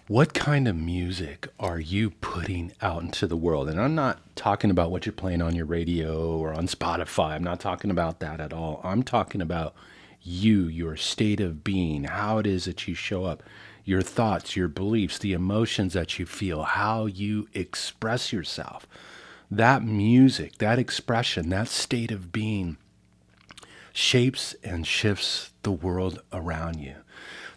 What kind of music are you putting out into the world? And I'm not talking about what you're playing on your radio or on Spotify. I'm not talking about that at all. I'm talking about you, your state of being, how it is that you show up, your thoughts, your beliefs, the emotions that you feel, how you express yourself. That music, that expression, that state of being shapes and shifts the world around you.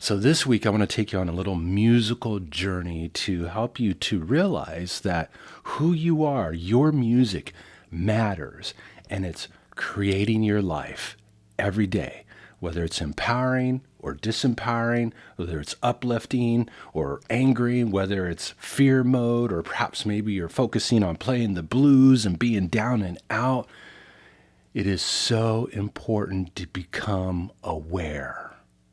So this week, I want to take you on a little musical journey to help you to realize that who you are, your music matters, and it's creating your life every day, whether it's empowering or disempowering, whether it's uplifting or angry, whether it's fear mode, or perhaps maybe you're focusing on playing the blues and being down and out. It is so important to become aware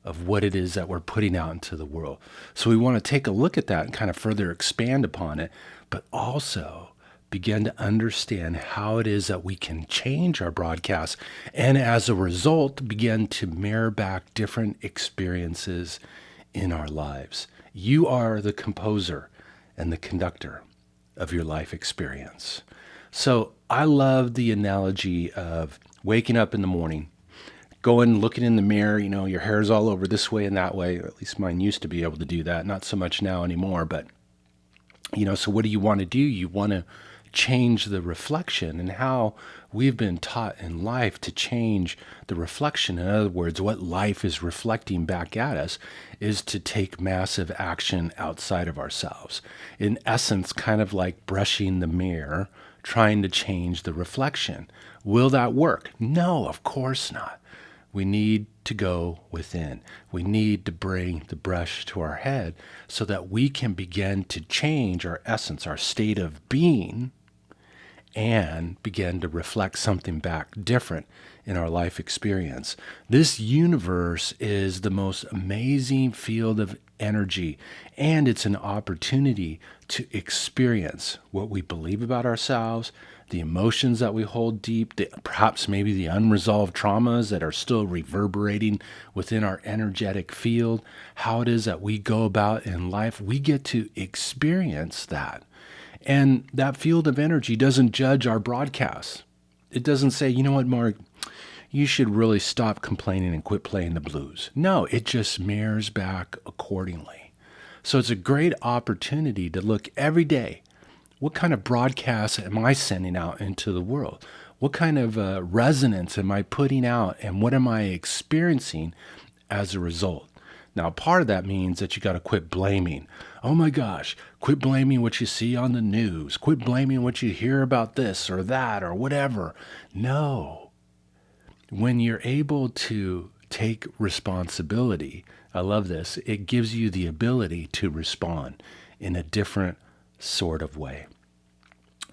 of what it is that we're putting out into the world. So we want to take a look at that and kind of further expand upon it, but also begin to understand how it is that we can change our broadcasts and as a result begin to mirror back different experiences in our lives. You are the composer and the conductor of your life experience. So I love the analogy of waking up in the morning, going, looking in the mirror, your hair's all over this way and that way. At least mine used to be able to do that. Not so much now anymore, but, so what do you want to do? You want to change the reflection, and how we've been taught in life to change the reflection. In other words, what life is reflecting back at us is to take massive action outside of ourselves. In essence, kind of like brushing the mirror, trying to change the reflection. Will that work? No, of course not. We need to go within. We need to bring the brush to our head so that we can begin to change our essence, our state of being, and begin to reflect something back different in our life experience. This universe is the most amazing field of energy, and it's an opportunity to experience what we believe about ourselves, the emotions that we hold deep, perhaps maybe the unresolved traumas that are still reverberating within our energetic field, how it is that we go about in life. We get to experience that. And that field of energy doesn't judge our broadcasts. It doesn't say, you know what, Mark, you should really stop complaining and quit playing the blues. No, it just mirrors back accordingly. So it's a great opportunity to look every day. What kind of broadcasts am I sending out into the world? What kind of resonance am I putting out, and what am I experiencing as a result? Now, part of that means that you got to quit blaming. Oh my gosh, quit blaming what you see on the news. Quit blaming what you hear about this or that or whatever. No. When you're able to take responsibility, I love this, it gives you the ability to respond in a different sort of way.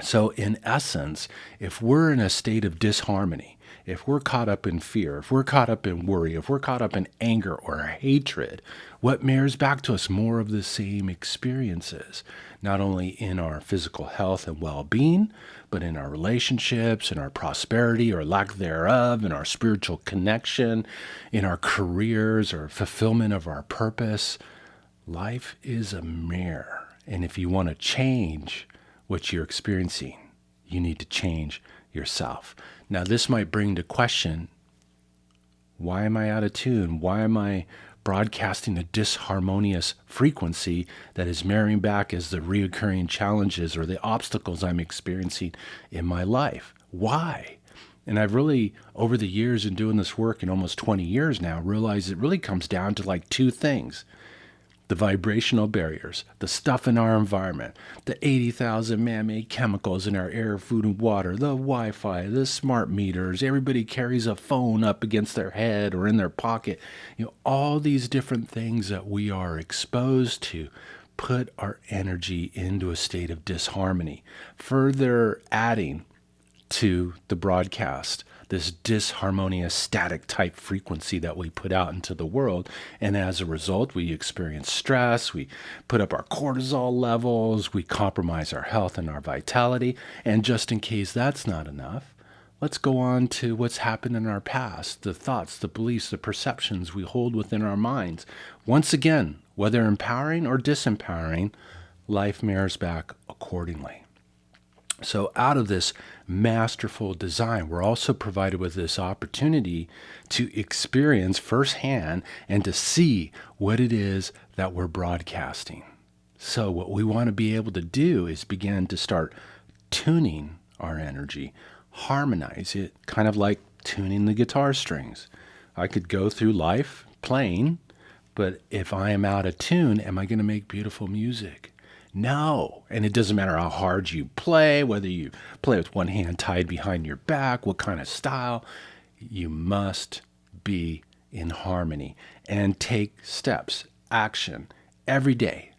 So in essence, if we're in a state of disharmony, if we're caught up in fear, if we're caught up in worry, if we're caught up in anger or hatred, what mirrors back to us more of the same experiences, not only in our physical health and well-being, but in our relationships, in our prosperity or lack thereof, in our spiritual connection, in our careers or fulfillment of our purpose. Life is a mirror. And if you want to change what you're experiencing, you need to change yourself. Now, this might bring to question, why am I out of tune? Why am I broadcasting a disharmonious frequency that is mirroring back as the reoccurring challenges or the obstacles I'm experiencing in my life? Why? And I've really, over the years in doing this work in almost 20 years now, realized it really comes down to like two things. The vibrational barriers, the stuff in our environment, the 80,000 man-made chemicals in our air, food, and water, the Wi-Fi, the smart meters, everybody carries a phone up against their head or in their pocket. All these different things that we are exposed to put our energy into a state of disharmony, further adding to the broadcast, this disharmonious static type frequency that we put out into the world. And as a result, we experience stress, we put up our cortisol levels, we compromise our health and our vitality. And just in case that's not enough, let's go on to what's happened in our past, the thoughts, the beliefs, the perceptions we hold within our minds. Once again, whether empowering or disempowering, life mirrors back accordingly. So out of this masterful design, we're also provided with this opportunity to experience firsthand and to see what it is that we're broadcasting. So what we want to be able to do is begin to start tuning our energy, harmonize it, kind of like tuning the guitar strings. I could go through life playing, but if I am out of tune, am I going to make beautiful music? No. And it doesn't matter how hard you play, whether you play with one hand tied behind your back, what kind of style, you must be in harmony and take steps, action every day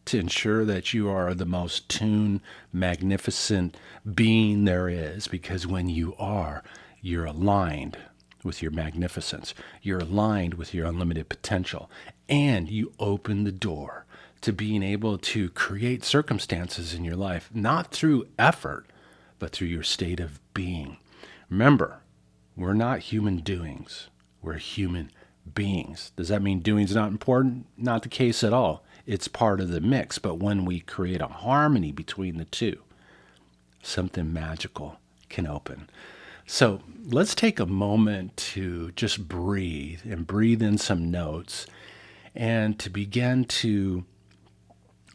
to ensure that you are the most tuned, magnificent being there is. Because when you are, you're aligned with your magnificence. You're aligned with your unlimited potential. And you open the door to being able to create circumstances in your life, not through effort, but through your state of being. Remember, we're not human doings. We're human beings. Does that mean doing's not important? Not the case at all. It's part of the mix. But when we create a harmony between the two, something magical can open. So let's take a moment to just breathe and breathe in some notes and to begin to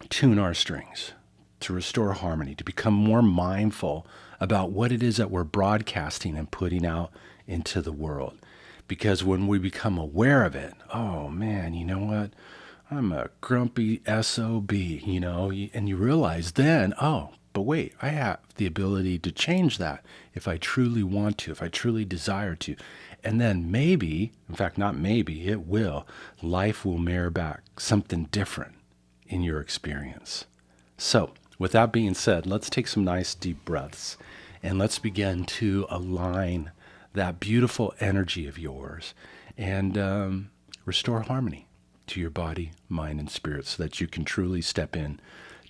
tune our strings, to restore harmony, to become more mindful about what it is that we're broadcasting and putting out into the world. Because when we become aware of it, oh man, you know what? I'm a grumpy SOB, and you realize then, oh, but wait, I have the ability to change that if I truly want to, if I truly desire to. And then maybe, in fact, not maybe, it will, life will mirror back something different in your experience. So, with that being said, let's take some nice deep breaths and let's begin to align that beautiful energy of yours and restore harmony to your body, mind, and spirit so that you can truly step in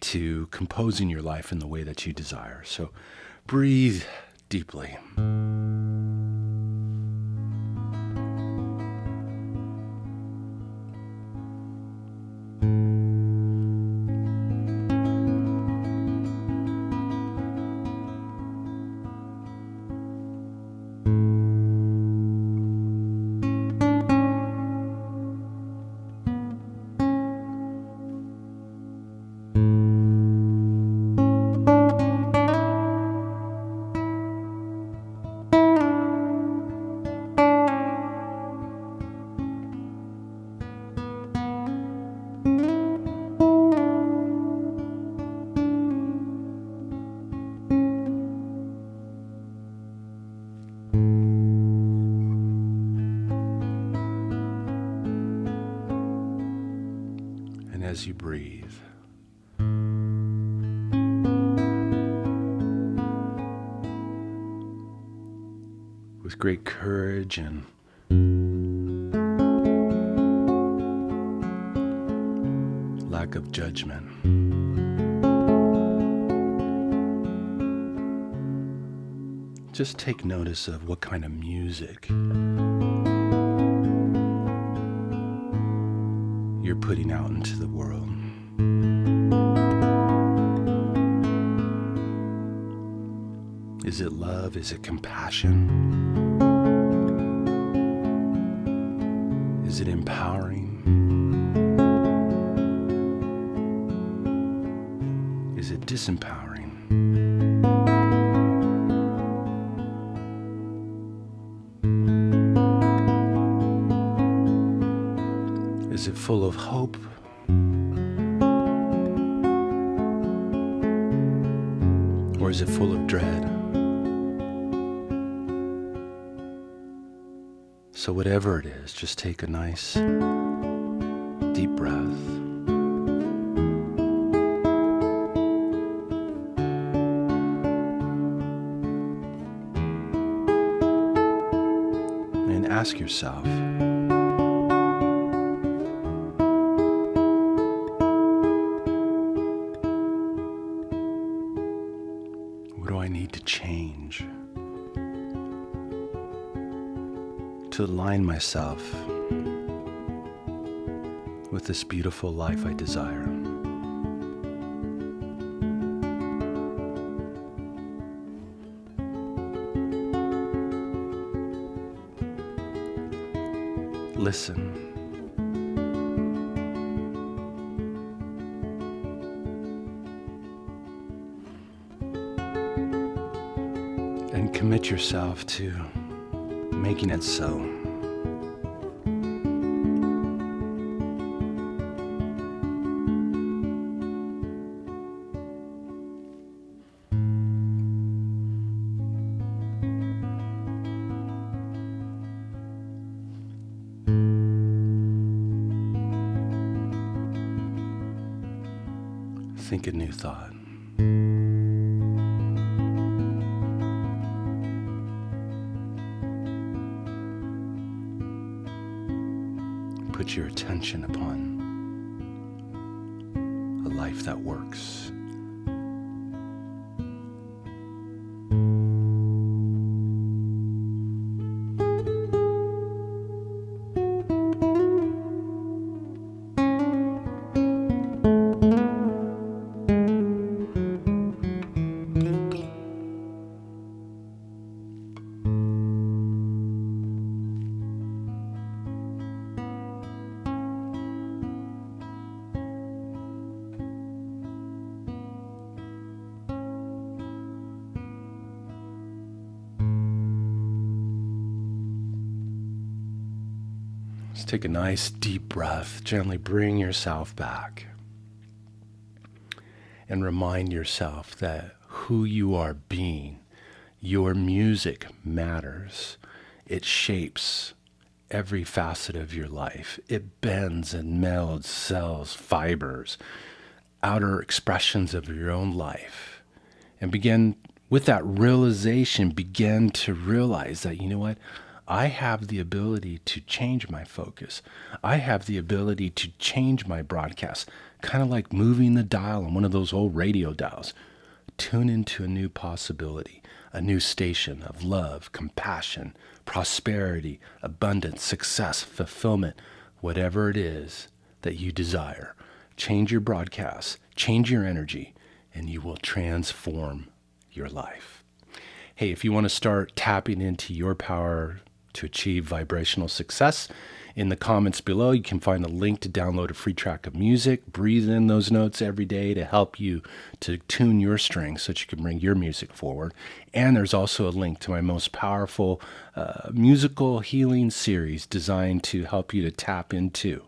to composing your life in the way that you desire. So breathe deeply. As you breathe, with great courage and lack of judgment, just take notice of what kind of music you're putting out into the world. Is it love? Is it compassion? Is it empowering? Is it disempowering? Is it full of hope? Or is it full of dread? So whatever it is, just take a nice deep breath. And ask yourself, what do I need to change to align myself with this beautiful life I desire. Listen. And commit yourself to making it so. Think a new thought. Put your attention upon a life that works. Just take a nice deep breath. Gently bring yourself back. And remind yourself that who you are being, your music matters. It shapes every facet of your life. It bends and melds cells, fibers, outer expressions of your own life. And begin with that realization, begin to realize that, you know what? I have the ability to change my focus. I have the ability to change my broadcast, kind of like moving the dial on one of those old radio dials. Tune into a new possibility, a new station of love, compassion, prosperity, abundance, success, fulfillment, whatever it is that you desire. Change your broadcast, change your energy, and you will transform your life. Hey, if you want to start tapping into your power to achieve vibrational success, in the comments below, you can find a link to download a free track of music. Breathe in those notes every day to help you to tune your strings so that you can bring your music forward. And there's also a link to my most powerful musical healing series designed to help you to tap into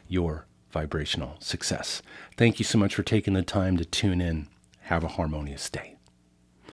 your vibrational success. Thank you so much for taking the time to tune in. Have a harmonious day.